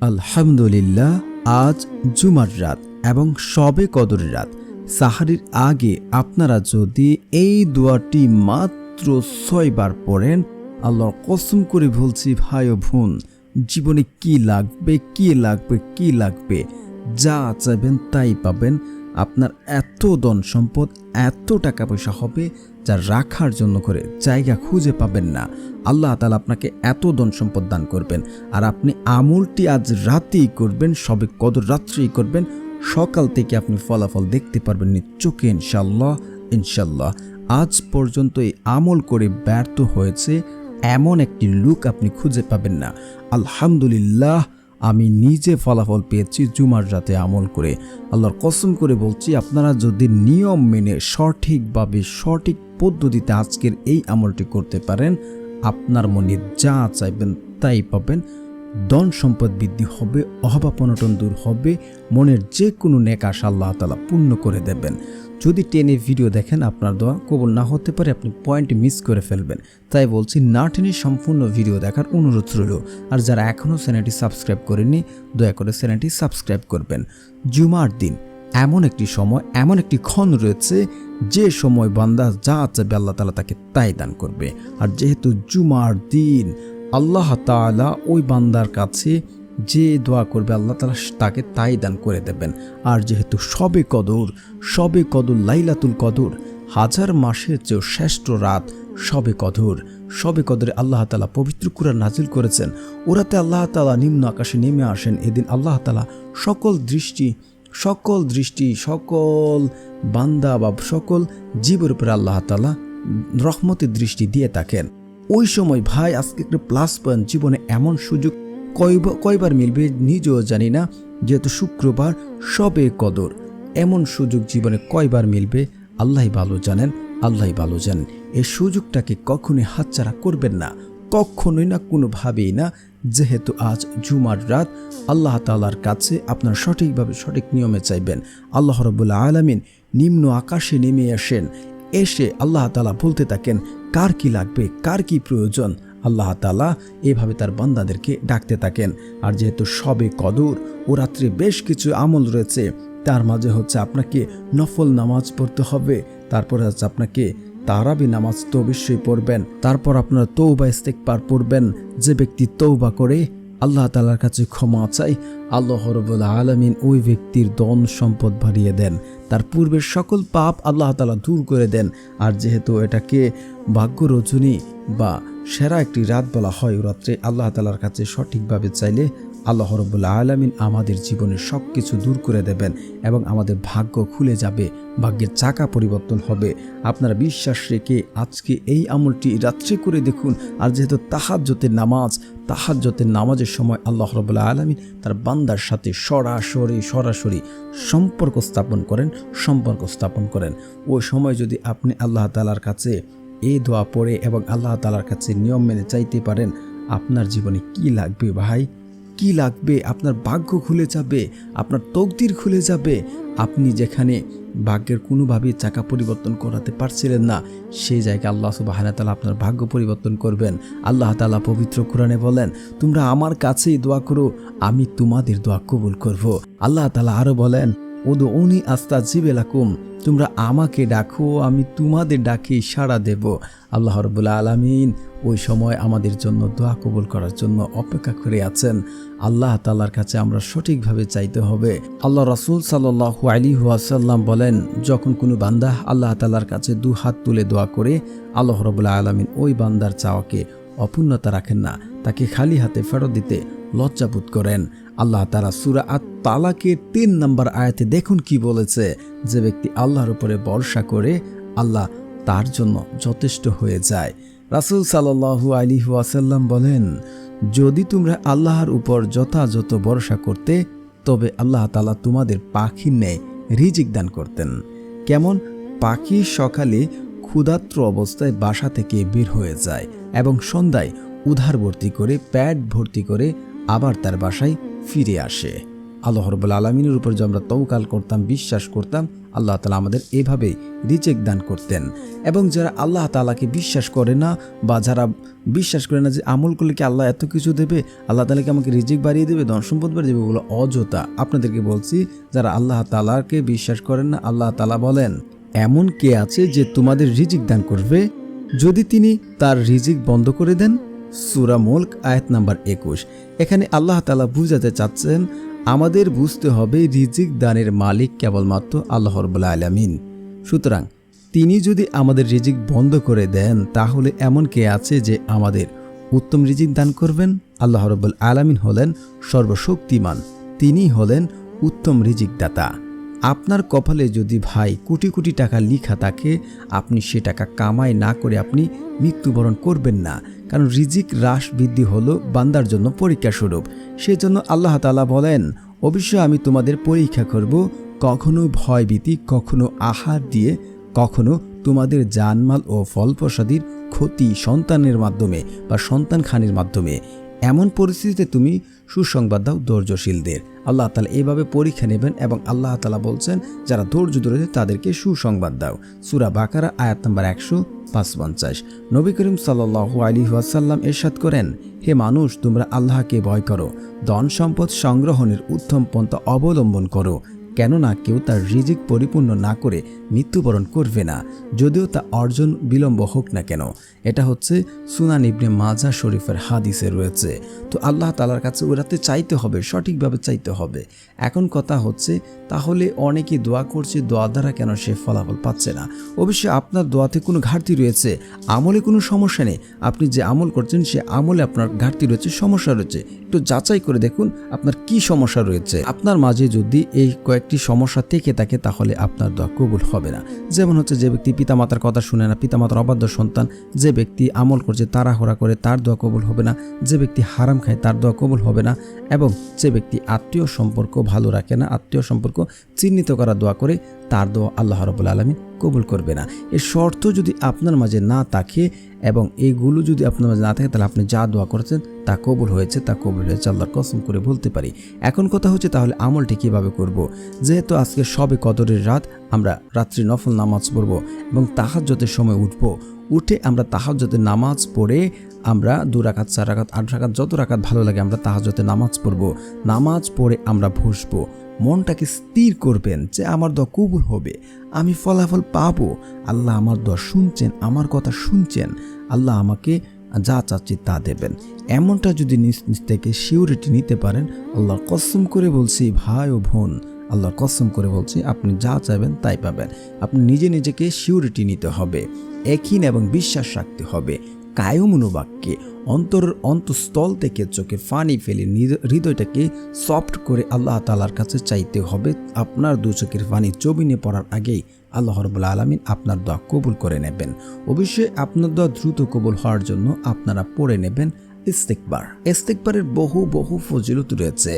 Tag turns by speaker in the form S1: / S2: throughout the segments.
S1: আলহামদুলিল্লাহ, আজ জুমার রাত এবং শবে কদরের রাত। সাহারির আগে আপনারা যদি এই দোয়াটি মাত্র 6 বার পড়েন, আল্লাহর কসম করে বলছি ভাই ও বোন, জীবনে কি লাগবে যা চাইবেন তাই পাবেন। আপনার এত ধন সম্পদ, এত টাকা পয়সা হবে যা রাখার জন্য করে জায়গা খুঁজে পাবেন না। আল্লাহ তাআলা আপনাকে এত ধন সম্পদ দান করবেন। আর আপনি আমলটি আজ রাতেই করবেন, শবে কদর রাত্রেই করবেন। সকাল থেকে আপনি ফলাফল দেখতে পারবেন চোখে, ইনশাল্লাহ। আজ পর্যন্ত এই আমল করে ব্যর্থ হয়েছে এমন একটি লোক আপনি খুঁজে পাবেন না। আলহামদুলিল্লাহ, আমি নিজে ফলাফল পেয়েছি জুমার রাতে আমল করে। আল্লাহর কসম করে বলছি, আপনারা যদি নিয়ম মেনে সঠিকভাবে সঠিক পদ্ধতিতে আজকের এই আমলটি করতে পারেন, আপনার মনে যা চাইবেন তাই পাবেন। ধন সম্পদ বৃদ্ধি হবে, অভাব অনটন দূর হবে, মনের যে কোনো নেক আশা আল্লাহ তাআলা পূর্ণ করে দেবেন। যদি টেনে ভিডিও দেখেন, আপনার দোয়া কবুল না হতে পারে, আপনি পয়েন্ট মিস করে ফেলবেন। তাই বলছি, না টেনে সম্পূর্ণ ভিডিও দেখার অনুরোধ রইল। আর যারা এখনও চ্যানেলটি সাবস্ক্রাইব করেননি, দয়া করে চ্যানেলটি সাবস্ক্রাইব করবেন। জুমার দিন এমন একটি সময়, এমন একটি ক্ষণ রয়েছে যে সময় বান্দা যা চাইবে আল্লাহ তাআলা তাকে তাই দান করবে। আর যেহেতু জুমার দিন, আল্লাহ তাআলা ওই বান্দার কাছে যে দোয়া করবে আল্লাহ তাআলা তাকে তাই দান করে দেবেন। আর যেহেতু শবে কদর লাইলাতুল কদর, হাজার মাসের চেয়েও শ্রেষ্ঠ রাত শবে কদরে আল্লাহ তাআলা পবিত্র কুরআন নাজিল করেছেন। ওরাতে আল্লাহ তাআলা নিম্ন আকাশে নেমে আসেন। এদিন আল্লাহ তাআলা সকল দৃষ্টি সকল বান্দা বা সকল জীবের উপরে আল্লাহ তাআলা রহমতের দৃষ্টি দিয়ে থাকেন। ওই সময় ভাই, আজকে একটা প্লাস পয়েন্ট, জীবনে এমন সুযোগ কয়বার মিলবে নিজেও জানি না। যেহেতু শুক্রবার শবে কদর, এমন সুযোগ জীবনে কয়বার মিলবে আল্লাহই ভালো জানেন। এই সুযোগটাকে কখনোই হাতছাড়া করবেন না, কখনোই না, কোনোভাবেই না। যেহেতু আজ জুমার রাত, আল্লাহ তাআলার কাছে আপনার সঠিকভাবে সঠিক নিয়মে চাইবেন। আল্লাহ রাব্বুল আলামিন নিম্ন আকাশে নেমে আসেন, এসে আল্লাহ তাআলা বলতে থাকেন কার কি লাগবে, কার কি প্রয়োজন। আল্লাহ তাআলা এভাবে তার বান্দাদেরকে ডাকতে থাকেন। আর যেহেতু শবে কদর ও রাত্রে বেশ কিছু আমল রয়েছে, তার মাঝে হচ্ছে আপনাকে নফল নামাজ পড়তে হবে, তারপরে হচ্ছে আপনাকে তারাবি নামাজ তো অবশ্যই পড়বেন, তারপর আপনারা তওবা ইস্তেগফার পড়বেন। যে ব্যক্তি তওবা করে আল্লাহ তাআলার কাছে ক্ষমা চাই, আল্লাহ রাব্বুল আলামিন ওই ব্যক্তির ধন সম্পদ বাড়িয়ে দেন, তার পূর্বের সকল পাপ আল্লাহ তাআলা দূর করে দেন। আর যেহেতু এটাকে ভাগ্য রজনী বা সেরা একটি রাত বলা হয়, রাত্রে আল্লাহ তাআলার কাছে সঠিকভাবে চাইলে আল্লাহ রাব্বুল আলামিন আমাদের জীবনের সব কিছু দূর করে দেবেন এবং আমাদের ভাগ্য খুলে যাবে, ভাগ্যের চাকা পরিবর্তন হবে। আপনারা বিশ্বাস রেখে আজকে এই আমলটি রাত্রে করে দেখুন। আর যেহেতু তাহাজ্জুদের নামাজের সময় আল্লাহ রাব্বুল আলামিন তার বান্দার সাথে সরাসরি সম্পর্ক স্থাপন করেন। ওই সময় যদি আপনি আল্লাহ তাআলার কাছে এই দোয়া পড়ে এবং আল্লাহ তাআলার কাছে নিয়ম মেনে চাইতে পারেন, আপনার জীবনে কি লাগবে ভাই, কি লাগবে, আপনার ভাগ্য খুলে যাবে, আপনার তকদির খুলে যাবে। আপনি যেখানে ভাগ্যের কোনোভাবেই চাকা পরিবর্তন করাতে পারছিলেন না, সেই জায়গায় আল্লাহ সুবহানাহু ওয়া তাআলা আপনার ভাগ্য পরিবর্তন করবেন। আল্লাহ তাআলা পবিত্র কোরআনে বলেন, তোমরা আমার কাছেই দোয়া করো, আমি তোমাদের দোয়া কবুল করব। আল্লাহ তাআলা আরো বলেন, উদউনি আস্তাজিব লাকুম, তোমরা আমাকে ডাকো, আমি তোমাদের ডাকে সাড়া দেব। আল্লাহ রাব্বুল আলামিন ওই সময় আমাদের জন্য দোয়া কবুল করার জন্য অপেক্ষা করে আছেন। আল্লাহ তাআলার কাছে আমরা সঠিকভাবে চাইতে হবে। আল্লাহ রাসূল সাল্লাল্লাহু আলাইহি ওয়াসাল্লাম বলেন, যখন কোনো বান্দা আল্লাহ তাআলার কাছে দু হাত তুলে দোয়া করে, আল্লাহ রাব্বুল আলামিন ওই বান্দার চাওয়াকে অপূর্ণতা রাখেন না, তাকে খালি হাতে ফেরত দিতে লজ্জাবোধ করেন। আল্লাহ তাআলা সূরা আত-তালাকের ৩ নম্বর আয়াতে দেখুন কি বলেছে, যে ব্যক্তি আল্লাহর উপরে ভরসা করে আল্লাহ তার জন্য যথেষ্ট হয়ে যায়। রাসূল সাল্লাল্লাহু আলাইহি ওয়াসাল্লাম বলেন, যদি তোমরা আল্লাহর উপর যথাযথ ভরসা করতে, তবে আল্লাহ তাআলা তোমাদের পাখির ন্যায় রিজিক দান করতেন। কেমন? পাখি সকালে ক্ষুধার্ত অবস্থায় বাসা থেকে বের হয়ে যায় এবং সন্ধ্যায় উধার ভর্তি করে, পেট ভর্তি করে আবার তার বাসায় ফিরে আসে। আল্লাহ রাব্বুল আলামিনের উপর যে আমরা তাওয়াক্কুল করতাম, বিশ্বাস করতাম, আল্লাহ তাআলা আমাদের এভাবেই রিজিক দান করতেন। এবং যারা আল্লাহ তাআলাকে বিশ্বাস করে না, বা যারা বিশ্বাস করে না যে আমল করলে কি আল্লাহ এত কিছু দেবে, আল্লাহ তাআলা কি আমাকে রিজিক বাড়িয়ে দেবে, ধন সম্পদ বাড়িয়ে দেবে, ওগুলো অযথা। আপনাদেরকে বলছি, যারা আল্লাহ তাআলাকে বিশ্বাস করেন না, আল্লাহ তাআলা বলেন, এমন কে আছে যে তোমাদের রিজিক দান করবে যদি তিনি তার রিজিক বন্ধ করে দেন? সূরা মুলক আয়াত নাম্বার 21। এখানে আল্লাহ তাআলা বুঝাতে চাচ্ছেন আমাদের বুঝতে হবে রিজিক দানের মালিক কেবলমাত্র আল্লাহ রাব্বুল আলামিন। সুতরাং তিনি যদি আমাদের রিজিক বন্ধ করে দেন, তাহলে এমন কে আছে যে আমাদের উত্তম রিজিক দান করবেন? আল্লাহ রাব্বুল আলামিন হলেন সর্বশক্তিমান, তিনি হলেন উত্তম রিজিক দাতা। আপনার কপালে যদি ভাই কোটি কোটি টাকা লেখা থাকে, আপনি সে টাকা কামাই না করে আপনি মৃত্যুবরণ করবেন না। কারণ রিজিক হ্রাস বৃদ্ধি হলো বান্দার জন্য পরীক্ষা স্বরূপ। সেজন্য আল্লাহ তাআলা বলেন, অবশ্যই আমি তোমাদের পরীক্ষা করব, কখনো ভয়ভীতি, কখনো আহার দিয়ে, কখনো তোমাদের জানমাল ও ফল প্রসাদীর ক্ষতি সন্তানের মাধ্যমে বা সন্তানখানির মাধ্যমে। এমন পরিস্থিতিতে তুমি সুসংবাদ দাও ধৈর্যশীলদের। আল্লাহ তাআলা এইভাবে পরীক্ষা নেবেন এবং আল্লাহ তাআলা বলছেন যারা ধৈর্য ধরেছে তাদেরকে সুসংবাদ দাও। সূরা বাকারা আয়াত নম্বর 155। নবী করিম সাল্লাল্লাহু আলাইহি ওয়াসাল্লাম ইরশাদ করেন, হে মানুষ, তোমরা আল্লাহকে ভয় করো, ধন সম্পদ সংগ্রহের উত্তম পন্থা অবলম্বন করো, কেননা কেউ তার রিজিক পরিপূর্ণ না করে মৃত্যুবরণ করবে না, যদিও তা অর্জন বিলম্ব হোক না কেন। এটা হচ্ছে সুনান ইবনে মাজাহ শরীফের হাদিসে রয়েছে। তো আল্লাহ তাআলার কাছে ওরাতে চাইতে হবে, সঠিকভাবে চাইতে হবে। এখন কথা হচ্ছে, তাহলে অনেকে দোয়া করছে, দোয়া দ্বারা কেন সে ফলাফল পাচ্ছে না? অবশ্যই আপনার দোয়াতে কোনো ঘাটতি রয়েছে, আমলে কোনো সমস্যা নেই। আপনি যে আমল করছেন সে আমলে আপনার ঘাটতি রয়েছে, সমস্যা রয়েছে। একটু যাচাই করে দেখুন আপনার কি সমস্যা রয়েছে। আপনার মাঝে যদি এই কয়েকটি সমস্যা থেকে থাকে, তাহলে আপনার দোয়া কবুল হবে না। যেমন হচ্ছে, যে ব্যক্তি পিতামাতার কথা শুনে না, পিতামাতার অবাধ্য সন্তান, যে ব্যক্তি আমল করছে তাড়াহুড়া করে, তার দোয়া কবুল হবে না। যে ব্যক্তি হারাম খায়, তার দোয়া কবুল হবে না। এবং যে ব্যক্তি আত্মীয় সম্পর্ক ভালো রাখে না, আত্মীয় সম্পর্ক চিহ্নিত করা দোয়া করে, তার দোয়া আল্লাহ রাব্বুল আলামিন কবুল করবে না। এর শর্ত যদি আপনার মাঝে না থাকে এবং এইগুলো যদি আপনার মাঝে না থাকে, তাহলে আপনি যা দোয়া করেছেন তা কবুল হয়েছে, তা কবুল হয়েছে, আল্লাহর কসম করে বলতে পারি। এখন কথা হচ্ছে, তাহলে আমলটি কীভাবে করব? যেহেতু আজকে সবে কদরের রাত, আমরা রাত্রি নফল নামাজ পড়ব এবং তাহাজ্জুদের সময় উঠে আমরা তাহাজ্জুদের নামাজ পড়ে আমরা 2 রাকাত, 4 রাকাত, 8 রাকাত, যত রাকাত ভালো লাগে আমরা তাহাজ্জুদের নামাজ পড়ব। নামাজ পড়ে আমরা বসবো, মনটাকে স্থির করবেন যে আমার দোয়া কবুল হবে, আমি ফলাফল পাবো। আল্লাহ আমার দোয়া শুনছেন, আমার কথা শুনছেন, আল্লাহ আমাকে যা চাচ্ছি তা দেবেন। এমনটা যদি নিজ থেকে সিউরিটি নিতে পারেন, আল্লাহর কসম করে বলছি ভাই ও বোন, আল্লাহর কসম করে বলছি, আপনি যা চাইবেন তাই পাবেন। আপনি নিজেকে সিউরিটি নিতে হবে, একই এবং বিশ্বাস রাখতে হবে, কায়মনোবাক্যে অন্তরের অন্তঃস্থল থেকে চোখে পানি ফেলে হৃদয়টাকে সফট করে আল্লাহ তাআলার কাছে চাইতে হবে। আপনার 2 চোখের পানি জমিনে পড়ার আগেই আল্লাহ রাব্বুল আলামিন আপনার দোয়া কবুল করে নেবেন। অবশ্যই আপনার দোয়া দ্রুত কবুল হওয়ার জন্য আপনারা পড়ে নেবেন ইস্তেগফার। ইস্তেগফারের বহু ফজিলত রয়েছে।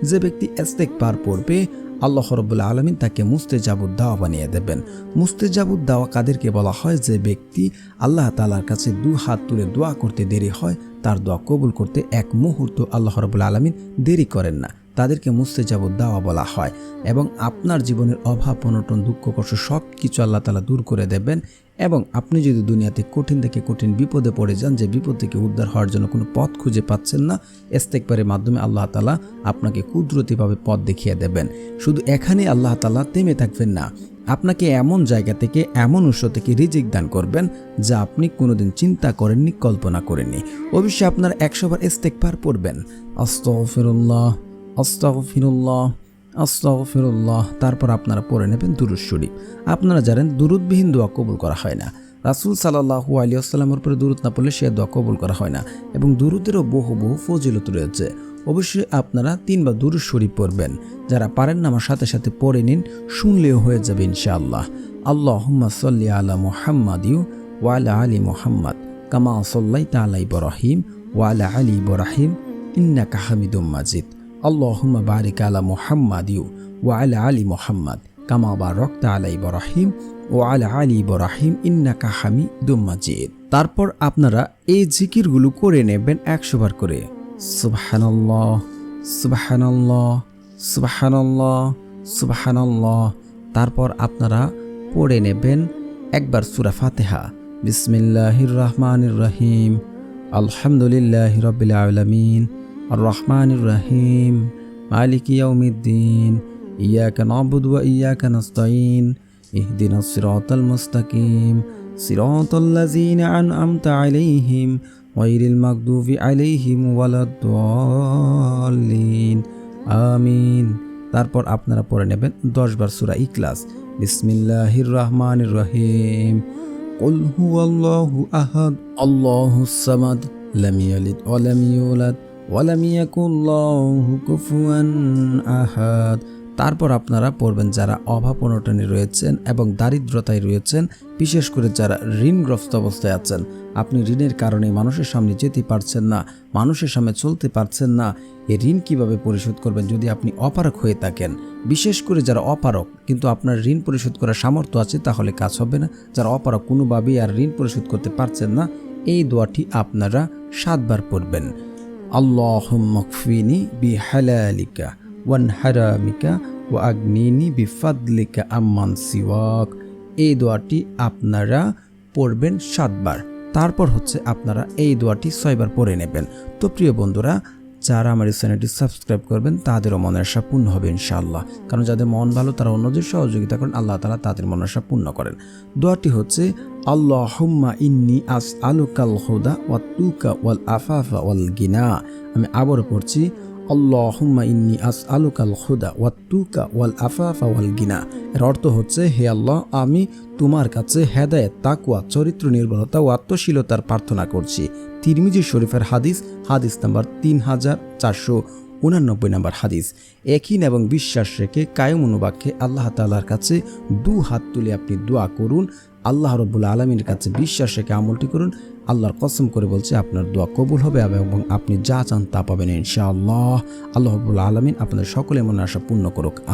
S1: যে ব্যক্তি ইস্তেগফার পড়বে, আল্লাহ রাব্বুল আলামিন তাকে মুস্তেজাবুদ দাওয়া বানিয়ে দেবেন। মুস্তেজাবুদ দাওয়া কাদেরকে বলা হয়? যে ব্যক্তি আল্লাহ তাআলার কাছে 2 হাত তুলে দোয়া করতে দেরি হয়, তার দোয়া কবুল করতে 1 মুহূর্ত আল্লাহ রাব্বুল আলামিন দেরি করেন না, তাদেরকে মুস্তেজাবুদ দাওয়া বলা হয়। এবং আপনার জীবনের অভাব, অনটন, দুঃখ, কষ্ট সব কিছু আল্লাহ তাআলা দূর করে দেবেন। এবং আপনি যদি দুনিয়াতে কঠিন থেকে কঠিন বিপদে পড়ে যান, যে বিপদ থেকে উদ্ধার হওয়ার জন্য কোনো পথ খুঁজে পাচ্ছেন না, ইস্তেগফারের মাধ্যমে আল্লাহ তাআলা আপনাকে কুদরতিভাবে পথ দেখিয়ে দেবেন। শুধু এখানে আল্লাহ তাআলা থেমে থাকবেন না, আপনাকে এমন জায়গা থেকে, এমন উৎস থেকে রিজিক দান করবেন যা আপনি কোনোদিন চিন্তা করেননি, কল্পনা করেননি। অবশ্যই আপনার 100 বার ইস্তেগফার পড়বেন, আস্তাগফিরুল্লাহ, আস্তাগফিরুল্লাহ, আস্তাগফিরুল্লাহ। তারপর আপনারা পড়ে নেবেন দুরূদ শরীফ। আপনারা জানেন দুরূদবিহীন দোয়া কবুল করা হয় না। রাসূল সাল্লাল্লাহু আলাইহি ওয়াসাল্লামের উপরে দুরূদ না পড়লে সে দোয়া কবুল করা হয় না। এবং দুরূদেরও বহু ফজিলত রয়েছে। অবশ্যই আপনারা 3 বার দুরূদ শরীফ পড়বেন। যারা পারেন না আমার সাথে সাথে পড়ে নিন, শুনলেও হয়ে যাবে ইনশাআল্লাহ। আল্লাহুম্মা সাল্লি আলা মুহাম্মাদি ওয়া আলা আলি মুহাম্মাদ কামা সাল্লাইতা আলা ইব্রাহিম ওয়া আলা আলি ইব্রাহিম ইন্নাকা হামিদুম মাজিদ। আল্লাহুম্মা বারিক আলা মুহাম্মাদি ওয়া আলা আলি মুহাম্মাদ কামা বারাকতা আলা ইব্রাহিম ওয়া আলা আলি ইব্রাহিম ইন্নাকা হামিদুম মাজিদ। তারপর আপনারা এই জিকিরগুলো করে নেবেন 100 বার করে। সুবহানাল্লাহ, সুবহানাল্লাহ, সুবহানাল্লাহ, সুবহানাল্লাহ। তারপর আপনারা পড়ে নেবেন একবার সূরা ফাতিহা। বিসমিল্লাহির রহমানির রহিম, আলহামদুলিল্লাহি রাব্বিল আলামিন, আর রহমানির রহিম, মালিকি ইয়াউমিদ্দিন, ইয়াকা না'বুদু ওয়া ইয়াকা নাস্তাঈন, ইহদিনাস সিরাতাল মুস্তাকিম, সিরাতাল্লাযীনা আন'আমতা আলাইহিম গায়রিল মাগদুবি আলাইহিম ওয়ালাদ-দাল্লিন, আমিন। তারপর আপনারা পড়ে নেবেন 10 বার সূরা ইখলাস। বিসমিল্লাহির রহমানির রহিম, কুল হুয়াল্লাহু আহাদ, আল্লাহুস সামাদ, লাম ইয়ালিদ ওয়া লাম ইউলাদ ওয়া লাম ইয়াকুল লাহু কুফুয়ান আহাদ। তারপর আপনারা পড়বেন যারা অভাব অনটনে রয়েছেন এবং দারিদ্রতায় রয়েছেন, বিশেষ করে যারা ঋণগ্রস্ত অবস্থায় আছেন, আপনি ঋণের কারণে মানুষের সামনে যেতে পারছেন না, মানুষের সামনে চলতে পারছেন না, এই ঋণ কিভাবে পরিশোধ করবেন যদি আপনি অপারক হয়ে থাকেন। বিশেষ করে যারা অপারক কিন্তু আপনার ঋণ পরিশোধ করার সামর্থ্য আছে তাহলে কাজ হবে না। যারা অপারক কোনোভাবেই আর ঋণ পরিশোধ করতে পারছেন না, এই দোয়াটি আপনারা 7 বার পড়বেন। আল্লাহুম্মা কফিনি বিহালালিকা ওয়ান হারামিকা ওয়া আগনিনি বিফাদলিকা আম্মান সিওয়াক। এই দোয়াটি আপনারা পড়বেন 7 বার। তারপর হচ্ছে আপনারা এই দোয়াটি 6 বার পড়ে নেবেন। তো প্রিয় বন্ধুরা, যারা আমার এই চ্যানেলটি সাবস্ক্রাইব করবেন তাদেরও মনের আশা পূর্ণ হবে ইনশাআল্লাহ। কারণ যাদের মন ভালো তারা অন্যদের সহযোগিতা করেন, আল্লাহ তাআলা তাদের মনের আশা পূর্ণ করেন। দোয়াটি হচ্ছে আল্লাহুম্মা ইন্নী আসআলুকাল হুদা ওয়াত তুকা ওয়াল আফাফা ওয়াল গিনা। আমি আবারও পড়ছি, আল্লাহুম্মা ইন্নী আসআলুকাল হুদা ওয়াত তুকা ওয়াল আফাফা ওয়াল গিনা। এর অর্থ হচ্ছে, হে আল্লাহ, আমি তোমার কাছে হেদায়েত, তাকওয়া, চরিত্র নির্ভরতা ও আত্মশীলতার প্রার্থনা করছি। তিরমিজি শরীফের হাদিস, হাদিস নাম্বার 3489 নাম্বার হাদিস। একইন এবং বিশ্বাস রেখে কায়েম অনুবাক্যে আল্লাহ তাআলার কাছে 2 হাত তুলে আপনি দোয়া করুন। আল্লাহ রাব্বুল আলামিনের কাছে বিশ্বাস রেখে আমলটি করুন। আল্লাহর কসম করে বলছে আপনার দোয়া কবুল হবে এবং আপনি যা চান তা পাবেন ইনশাআল্লাহ। আল্লাহ রাব্বুল আলামিন আপনাদের সকলের মনের আশা পূর্ণ করুক।